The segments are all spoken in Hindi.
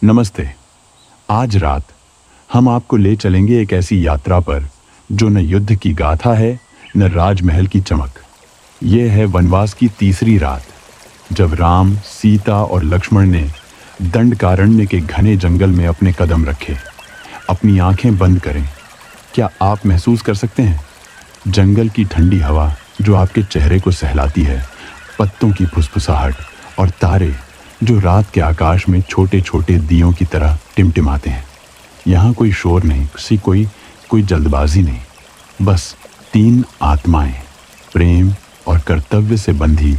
नमस्ते। आज रात हम आपको ले चलेंगे एक ऐसी यात्रा पर जो न युद्ध की गाथा है न राजमहल की चमक। यह है वनवास की तीसरी रात, जब राम, सीता और लक्ष्मण ने दंडकारण्य के घने जंगल में अपने कदम रखे। अपनी आंखें बंद करें। क्या आप महसूस कर सकते हैं जंगल की ठंडी हवा जो आपके चेहरे को सहलाती है, पत्तों की फुसफुसाहट और तारे जो रात के आकाश में छोटे छोटे दियों की तरह टिमटिमाते हैं। यहाँ कोई शोर नहीं, कोई जल्दबाजी नहीं, बस तीन आत्माएं प्रेम और कर्तव्य से बंधी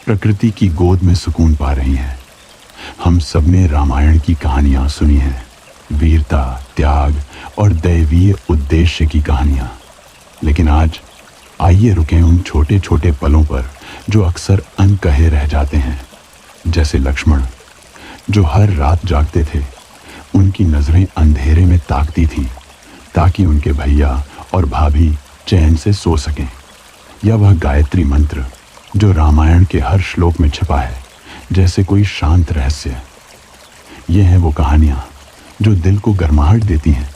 प्रकृति की गोद में सुकून पा रही हैं। हम सबने रामायण की कहानियाँ सुनी हैं, वीरता, त्याग और दैवीय उद्देश्य की कहानियाँ, लेकिन आज आइए रुकें उन छोटे छोटे पलों पर जो अक्सर अनकहे रह जाते हैं। जैसे लक्ष्मण जो हर रात जागते थे, उनकी नजरें अंधेरे में ताकती थीं ताकि उनके भैया और भाभी चैन से सो सकें। या वह गायत्री मंत्र जो रामायण के हर श्लोक में छिपा है, जैसे कोई शांत रहस्य। ये हैं वो कहानियाँ जो दिल को गर्माहट देती हैं,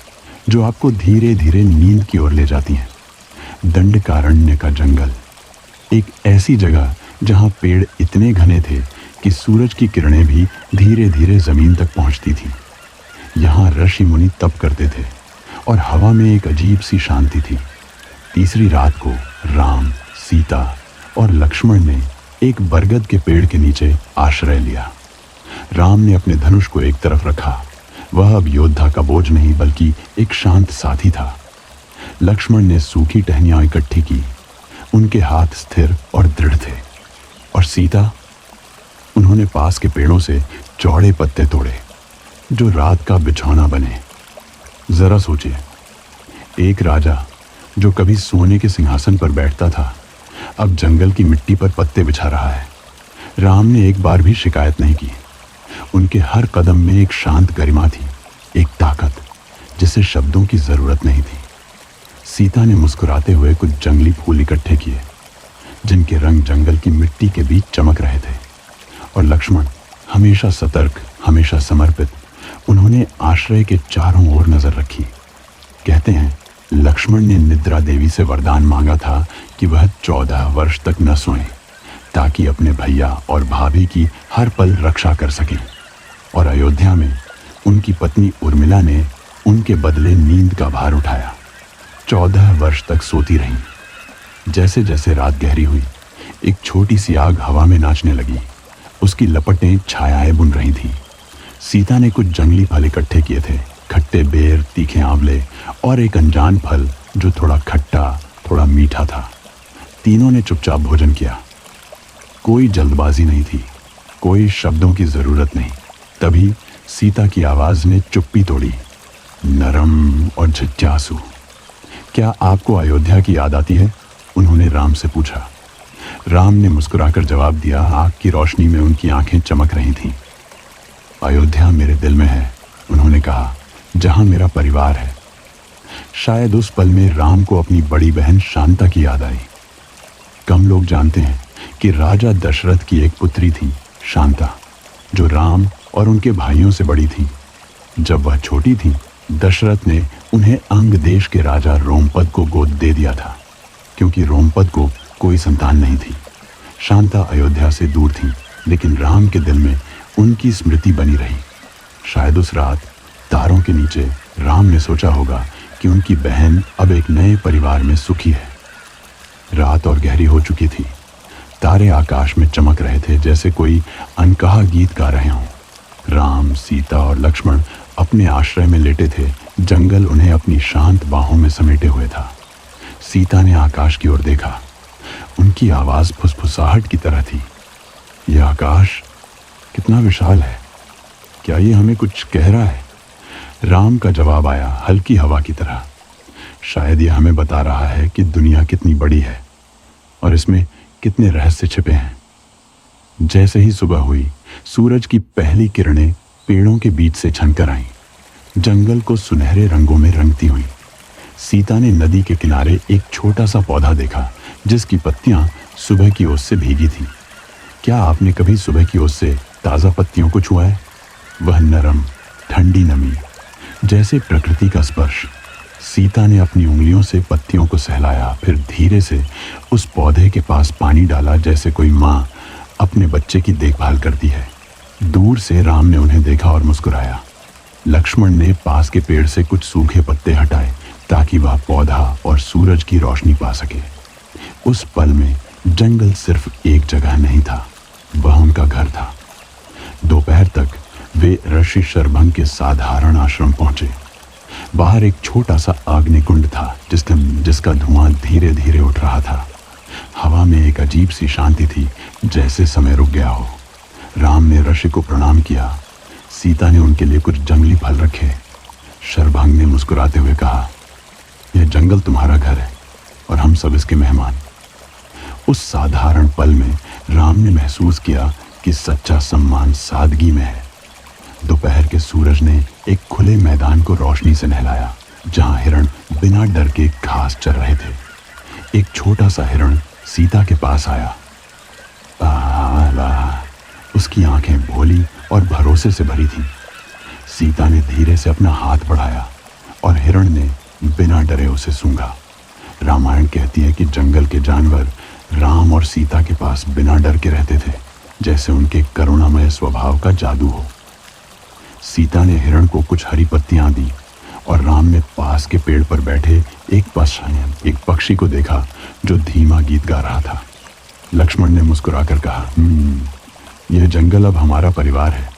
जो आपको धीरे धीरे नींद की ओर ले जाती हैं। दंडकारण्य का जंगल, एक ऐसी जगह जहाँ पेड़ इतने घने थे कि सूरज की किरणें भी धीरे धीरे जमीन तक पहुंचती थी। यहाँ ऋषि मुनि तप करते थे और हवा में एक अजीब सी शांति थी। तीसरी रात को राम, सीता और लक्ष्मण ने एक बरगद के पेड़ के नीचे आश्रय लिया। राम ने अपने धनुष को एक तरफ रखा। वह अब योद्धा का बोझ नहीं बल्कि एक शांत साथी था। लक्ष्मण ने सूखी टहनियां इकट्ठी की। उनके हाथ स्थिर और दृढ़ थे। और सीता, उन्होंने पास के पेड़ों से चौड़े पत्ते तोड़े जो रात का बिछौना बने। जरा सोचिए, एक राजा जो कभी सोने के सिंहासन पर बैठता था, अब जंगल की मिट्टी पर पत्ते बिछा रहा है। राम ने एक बार भी शिकायत नहीं की। उनके हर कदम में एक शांत गरिमा थी, एक ताकत जिसे शब्दों की जरूरत नहीं थी। सीता ने मुस्कुराते हुए कुछ जंगली फूल इकट्ठे किए जिनके रंग जंगल की मिट्टी के बीच चमक रहे थे। और लक्ष्मण, हमेशा सतर्क, हमेशा समर्पित, उन्होंने आश्रय के चारों ओर नजर रखी। कहते हैं लक्ष्मण ने निद्रा देवी से वरदान मांगा था कि वह 14 वर्ष तक न सोएं, ताकि अपने भैया और भाभी की हर पल रक्षा कर सकें। और अयोध्या में उनकी पत्नी उर्मिला ने उनके बदले नींद का भार उठाया। 14 वर्ष तक सोती रहीं। जैसे जैसे रात गहरी हुई, एक छोटी सी आग हवा में नाचने लगी। उसकी लपटें छायाएं बुन रही थीं। सीता ने कुछ जंगली फल इकट्ठे किए थे, खट्टे बेर, तीखे आंवले और एक अनजान फल जो थोड़ा खट्टा, थोड़ा मीठा था। तीनों ने चुपचाप भोजन किया। कोई जल्दबाजी नहीं थी, कोई शब्दों की जरूरत नहीं। तभी सीता की आवाज ने चुप्पी तोड़ी, नरम और झिझ्झासू। क्या आपको अयोध्या की याद आती है? उन्होंने राम से पूछा। राम ने मुस्कुराकर जवाब दिया। आग की रोशनी में उनकी आंखें चमक रही थीं। अयोध्या मेरे दिल में है, उन्होंने कहा, जहां मेरा परिवार है। शायद उस पल में राम को अपनी बड़ी बहन शांता की याद आई। कम लोग जानते हैं कि राजा दशरथ की एक पुत्री थी, शांता, जो राम और उनके भाइयों से बड़ी थी। जब वह छोटी थी, दशरथ ने उन्हें अंग देश के राजा रोमपद को गोद दे दिया था, क्योंकि रोमपद को कोई संतान नहीं थी। शांता अयोध्या से दूर थी, लेकिन राम के दिल में उनकी स्मृति बनी रही। शायद उस रात तारों के नीचे राम ने सोचा होगा कि उनकी बहन अब एक नए परिवार में सुखी है। रात और गहरी हो चुकी थी। तारे आकाश में चमक रहे थे जैसे कोई अनकहा गीत गा रहे हों। राम, सीता और लक्ष्मण अपने आश्रय में लेटे थे। जंगल उन्हें अपनी शांत बाहों में समेटे हुए था। सीता ने आकाश की ओर देखा। उनकी आवाज फुसफुसाहट की तरह थी। यह आकाश कितना विशाल है, क्या ये हमें कुछ कह रहा है? राम का जवाब आया, हल्की हवा की तरह। शायद यह हमें बता रहा है कि दुनिया कितनी बड़ी है और इसमें कितने रहस्य छिपे हैं। जैसे ही सुबह हुई, सूरज की पहली किरणें पेड़ों के बीच से छनकर आईं, जंगल को सुनहरे रंगों में रंगती हुई। सीता ने नदी के किनारे एक छोटा सा पौधा देखा जिसकी पत्तियां सुबह की ओस से भीगी थीं। क्या आपने कभी सुबह की ओस से ताज़ा पत्तियों को छुआ है? वह नरम ठंडी नमी, जैसे प्रकृति का स्पर्श। सीता ने अपनी उंगलियों से पत्तियों को सहलाया, फिर धीरे से उस पौधे के पास पानी डाला, जैसे कोई माँ अपने बच्चे की देखभाल करती है। दूर से राम ने उन्हें देखा और मुस्कुराया। लक्ष्मण ने पास के पेड़ से कुछ सूखे पत्ते हटाए ताकि वह पौधा और सूरज की रोशनी पा सके। उस पल में जंगल सिर्फ एक जगह नहीं था, वह उनका घर था। दोपहर तक वे ऋषि शरभंग के साधारण आश्रम पहुंचे। बाहर एक छोटा सा अग्निकुंड था जिसका धुआं धीरे धीरे उठ रहा था। हवा में एक अजीब सी शांति थी, जैसे समय रुक गया हो। राम ने ऋषि को प्रणाम किया। सीता ने उनके लिए कुछ जंगली फल रखे। शरभंग ने मुस्कुराते हुए कहा, यह जंगल तुम्हारा घर है और हम सब इसके मेहमान। उस साधारण पल में राम ने महसूस किया कि सच्चा सम्मान सादगी में है। दोपहर के सूरज ने एक खुले मैदान को रोशनी से नहलाया, जहां हिरण बिना डर के घास चर रहे थे। एक छोटा सा हिरण सीता के पास आया। उसकी आंखें भोली और भरोसे से भरी थीं। सीता ने धीरे से अपना हाथ बढ़ाया और हिरण ने बिना डरे उसे सूंघा। रामायण कहती है कि जंगल के जानवर राम और सीता के पास बिना डर के रहते थे, जैसे उनके करुणामय स्वभाव का जादू हो। सीता ने हिरण को कुछ हरी पत्तियां दी और राम ने पास के पेड़ पर बैठे एक पक्षी को देखा जो धीमा गीत गा रहा था। लक्ष्मण ने मुस्कुराकर कहा, यह जंगल अब हमारा परिवार है।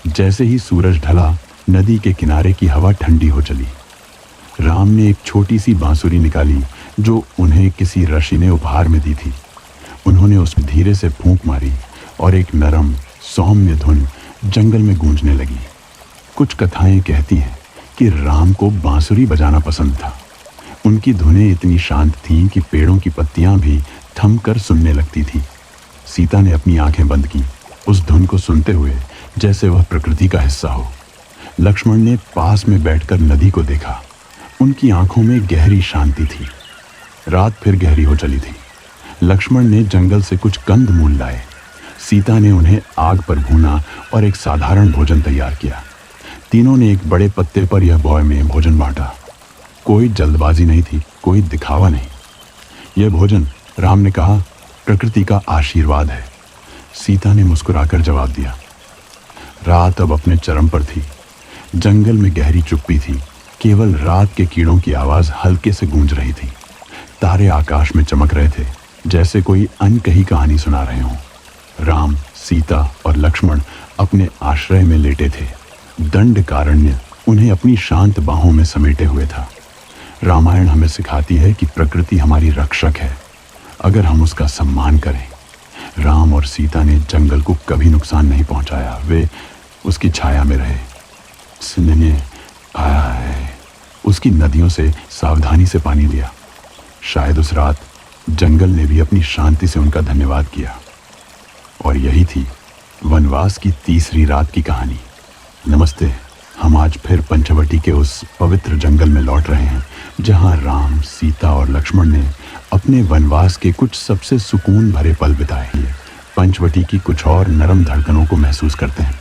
जैसे ही सूरज ढला, नदी के किनारे की हवा ठंडी हो चली। राम ने एक छोटी सी बांसुरी निकाली जो उन्हें किसी ऋषि ने उपहार में दी थी। उन्होंने उसमें धीरे से फूंक मारी और एक नरम सौम्य धुन जंगल में गूंजने लगी। कुछ कथाएं कहती हैं कि राम को बांसुरी बजाना पसंद था। उनकी धुनें इतनी शांत थीं कि पेड़ों की पत्तियां भी थम कर सुनने लगती थी। सीता ने अपनी आंखें बंद की, उस धुन को सुनते हुए, जैसे वह प्रकृति का हिस्सा हो। लक्ष्मण ने पास में बैठकर नदी को देखा। उनकी आंखों में गहरी शांति थी। रात फिर गहरी हो चली थी। लक्ष्मण ने जंगल से कुछ कंद मूल लाए। सीता ने उन्हें आग पर भूना और एक साधारण भोजन तैयार किया। तीनों ने एक बड़े पत्ते पर यह भौय में भोजन बांटा। कोई जल्दबाजी नहीं थी, कोई दिखावा नहीं। यह भोजन, राम ने कहा, प्रकृति का आशीर्वाद है। सीता ने मुस्कुराकर जवाब दिया। रात अब अपने चरम पर थी। जंगल में गहरी चुप्पी थी। केवल रात के कीड़ों की आवाज हल्के से गूंज रही थी। तारे आकाश में चमक रहे थे, जैसे कोई अनकही कहानी सुना रहे हों। राम, सीता और लक्ष्मण अपने आश्रय में लेटे थे। दंडकारण्य उन्हें अपनी शांत बाहों में समेटे हुए था। रामायण हमें सिखाती है कि प्रकृति हमारी रक्षक है, अगर हम उसका सम्मान करें। राम और सीता ने जंगल को कभी नुकसान नहीं पहुंचाया। वे उसकी छाया में रहे। उसकी नदियों से सावधानी से पानी लिया। शायद उस रात जंगल ने भी अपनी शांति से उनका धन्यवाद किया। और यही थी वनवास की तीसरी रात की कहानी। नमस्ते। हम आज फिर पंचवटी के उस पवित्र जंगल में लौट रहे हैं, जहां राम, सीता और लक्ष्मण ने अपने वनवास के कुछ सबसे सुकून भरे पल बिताए। पंचवटी की कुछ और नरम धड़कनों को महसूस करते हैं।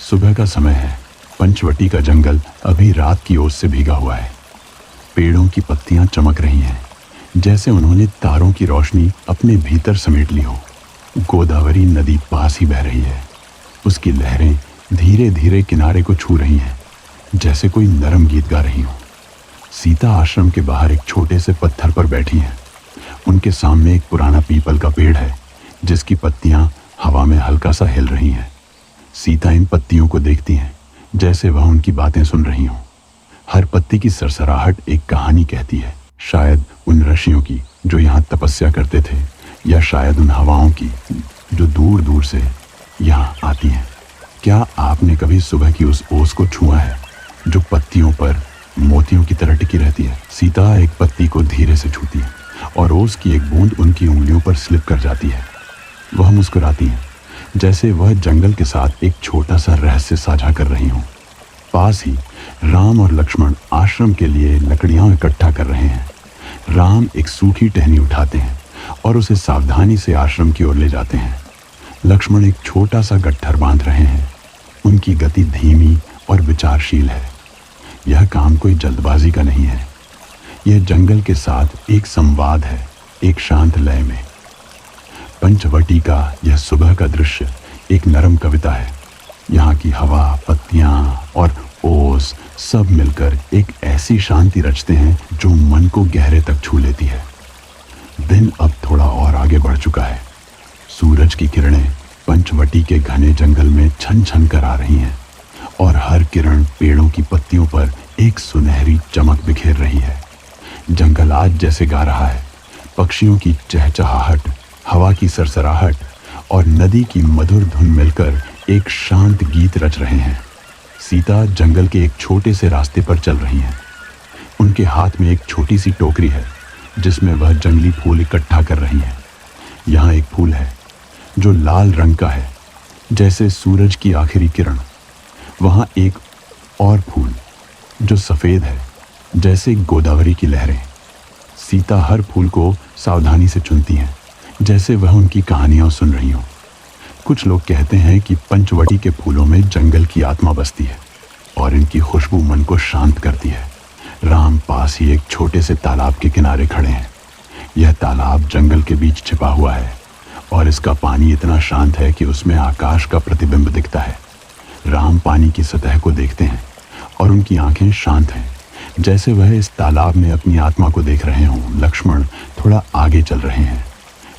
सुबह का समय है। पंचवटी का जंगल अभी रात की ओस से भीगा हुआ है। पेड़ों की पत्तियां चमक रही हैं, जैसे उन्होंने तारों की रोशनी अपने भीतर समेट ली हो। गोदावरी नदी पास ही बह रही है। उसकी लहरें धीरे धीरे किनारे को छू रही हैं, जैसे कोई नरम गीत गा रही हो। सीता आश्रम के बाहर एक छोटे से पत्थर पर बैठी हैं। उनके सामने एक पुराना पीपल का पेड़ है, जिसकी पत्तियां हवा में हल्का सा हिल रही हैं। सीता इन पत्तियों को देखती हैं, जैसे वह उनकी बातें सुन रही हों। हर पत्ती की सरसराहट एक कहानी कहती है, शायद उन ऋषियों की जो यहाँ तपस्या करते थे, या शायद उन हवाओं की जो दूर दूर से यहाँ आती हैं। क्या आपने कभी सुबह की उस ओस को छुआ है जो पत्तियों पर मोतियों की तरह टिकी रहती है? सीता एक पत्ती को धीरे से छूती है और ओस की एक बूंद उनकी उंगलियों पर स्लिप कर जाती है। वह मुस्कुराती हैं, जैसे वह जंगल के साथ एक छोटा सा रहस्य साझा कर रही हों। पास ही राम और लक्ष्मण आश्रम के लिए लकड़ियां इकट्ठा कर रहे हैं। राम एक सूखी टहनी उठाते हैं और उसे सावधानी से आश्रम की ओर ले जाते हैं। लक्ष्मण एक छोटा सा गट्ठर बांध रहे हैं। उनकी गति धीमी और विचारशील है। यह काम कोई जल्दबाजी का नहीं है। यह जंगल के साथ एक संवाद है, एक शांत लय में। पंचवटी का यह सुबह का दृश्य एक नरम कविता है। यहाँ की हवा, पत्तियाँ और ओस सब मिलकर एक ऐसी शांति रचते हैं जो मन को गहरे तक छू लेती है। दिन अब थोड़ा और आगे बढ़ चुका है। सूरज की किरणें पंचवटी के घने जंगल में छन छन कर आ रही हैं और हर किरण पेड़ों की पत्तियों पर एक सुनहरी चमक बिखेर रही है। जंगल आज जैसे गा रहा है। पक्षियों की चहचहाहट, हवा की सरसराहट और नदी की मधुर धुन मिलकर एक शांत गीत रच रहे हैं। सीता जंगल के एक छोटे से रास्ते पर चल रही हैं। उनके हाथ में एक छोटी सी टोकरी है जिसमें वह जंगली फूल इकट्ठा कर रही हैं। यहाँ एक फूल है जो लाल रंग का है, जैसे सूरज की आखिरी किरण। वहाँ एक और फूल जो सफ़ेद है, जैसे गोदावरी की लहरें। सीता हर फूल को सावधानी से चुनती हैं, जैसे वह उनकी कहानियाँ सुन रही हों। कुछ लोग कहते हैं कि पंचवटी के फूलों में जंगल की आत्मा बसती है और इनकी खुशबू मन को शांत करती है। राम पास ही एक छोटे से तालाब के किनारे खड़े हैं। यह तालाब जंगल के बीच छिपा हुआ है और इसका पानी इतना शांत है कि उसमें आकाश का प्रतिबिंब दिखता है। राम पानी की सतह को देखते हैं और उनकी आंखें शांत हैं, जैसे वह इस तालाब में अपनी आत्मा को देख रहे हों। लक्ष्मण थोड़ा आगे चल रहे हैं।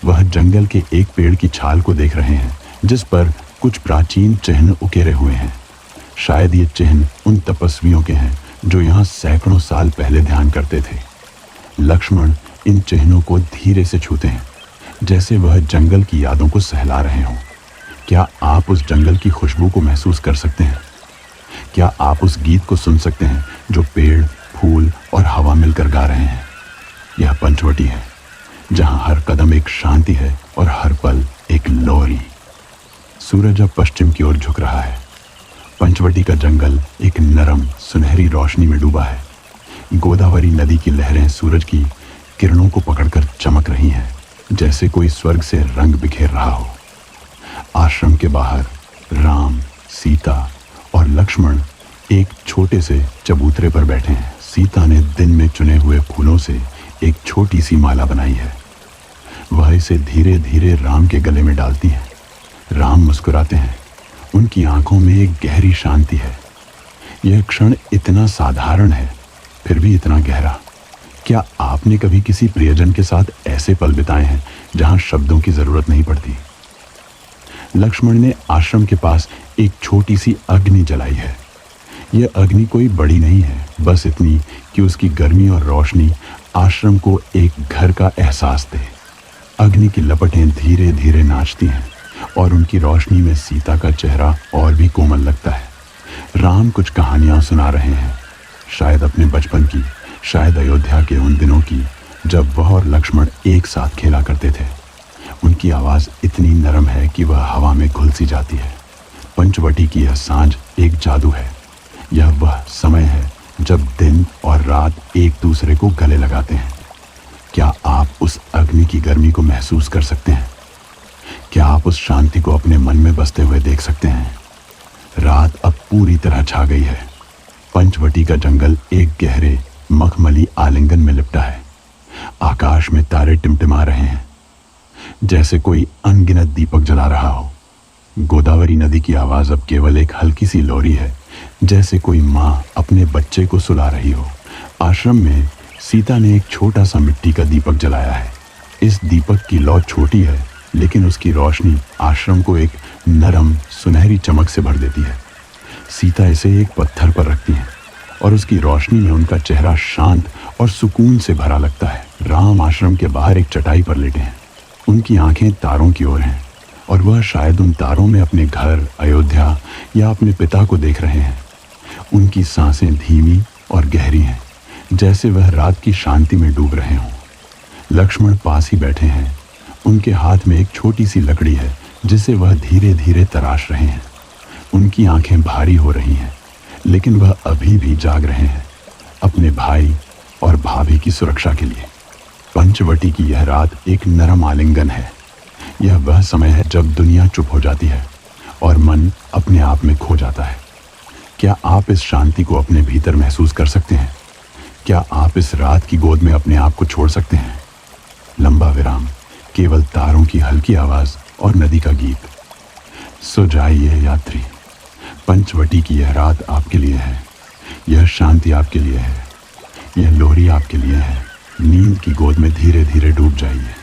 वह जंगल के एक पेड़ की छाल को देख रहे हैं जिस पर कुछ प्राचीन चिन्ह उकेरे हुए हैं। शायद ये चिन्ह उन तपस्वियों के हैं जो यहाँ सैकड़ों साल पहले ध्यान करते थे। लक्ष्मण इन चिन्हों को धीरे से छूते हैं, जैसे वह जंगल की यादों को सहला रहे हों। क्या आप उस जंगल की खुशबू को महसूस कर सकते हैं? क्या आप उस गीत को सुन सकते हैं जो पेड़, फूल और हवा मिलकर गा रहे हैं? यह पंचवटी है, जहाँ हर कदम एक शांति है और हर पल एक लोरी। सूरज अब पश्चिम की ओर झुक रहा है। पंचवटी का जंगल एक नरम सुनहरी रोशनी में डूबा है। गोदावरी नदी की लहरें सूरज की किरणों को पकड़कर चमक रही हैं, जैसे कोई स्वर्ग से रंग बिखेर रहा हो। आश्रम के बाहर राम, सीता और लक्ष्मण एक छोटे से चबूतरे पर बैठे हैं। सीता ने दिन में चुने हुए फूलों से एक छोटी सी माला बनाई है। वह इसे धीरे धीरे राम के गले में डालती हैं। राम मुस्कुराते हैं। उनकी आंखों में एक गहरी शांति है। यह क्षण इतना साधारण है, फिर भी इतना गहरा। क्या आपने कभी किसी प्रियजन के साथ ऐसे पल बिताए हैं जहां शब्दों की जरूरत नहीं पड़ती? लक्ष्मण ने आश्रम के पास एक छोटी सी अग्नि जलाई है। यह अग्नि कोई बड़ी नहीं है, बस इतनी कि उसकी गर्मी और रोशनी आश्रम को एक घर का एहसास दे। अग्नि की लपटें धीरे धीरे नाचती हैं और उनकी रोशनी में सीता का चेहरा और भी कोमल लगता है। राम कुछ कहानियां सुना रहे हैं, शायद अपने बचपन की, शायद अयोध्या के उन दिनों की जब वह और लक्ष्मण एक साथ खेला करते थे। उनकी आवाज़ इतनी नरम है कि वह हवा में घुल सी जाती है। पंचवटी की यह सांझ एक जादू है। यह वह समय है जब दिन और रात एक दूसरे को गले लगाते हैं। क्या आप उस अग्नि की गर्मी को महसूस कर सकते हैं? क्या आप उस शांति को अपने मन में बसते हुए देख सकते हैं? रात अब पूरी तरह छा गई है। पंचवटी का जंगल एक गहरे मखमली आलिंगन में लिपटा है। आकाश में तारे टिमटिमा रहे हैं, जैसे कोई अनगिनत दीपक जला रहा हो। गोदावरी नदी की आवाज़ अब केवल एक हल्की सी लोरी है, जैसे कोई माँ अपने बच्चे को सुला रही हो। आश्रम में सीता ने एक छोटा सा मिट्टी का दीपक जलाया है। इस दीपक की लौ छोटी है, लेकिन उसकी रोशनी आश्रम को एक नरम सुनहरी चमक से भर देती है। सीता इसे एक पत्थर पर रखती हैं और उसकी रोशनी में उनका चेहरा शांत और सुकून से भरा लगता है। राम आश्रम के बाहर एक चटाई पर लेटे हैं। उनकी आंखें तारों की ओर हैं और वह शायद उन तारों में अपने घर, अयोध्या या अपने पिता को देख रहे हैं। उनकी सांसें धीमी और गहरी हैं, जैसे वह रात की शांति में डूब रहे हों। लक्ष्मण पास ही बैठे हैं। उनके हाथ में एक छोटी सी लकड़ी है जिसे वह धीरे धीरे तराश रहे हैं। उनकी आंखें भारी हो रही हैं, लेकिन वह अभी भी जाग रहे हैं, अपने भाई और भाभी की सुरक्षा के लिए। पंचवटी की यह रात एक नरम आलिंगन है। यह वह समय है जब दुनिया चुप हो जाती है और मन अपने आप में खो जाता है। क्या आप इस शांति को अपने भीतर महसूस कर सकते हैं? क्या आप इस रात की गोद में अपने आप को छोड़ सकते हैं? लंबा विराम, केवल तारों की हल्की आवाज और नदी का गीत। सो जाइए यात्री, पंचवटी की यह रात आपके लिए है, यह शांति आपके लिए है, यह लोहरी आपके लिए है। नींद की गोद में धीरे धीरे डूब जाइए।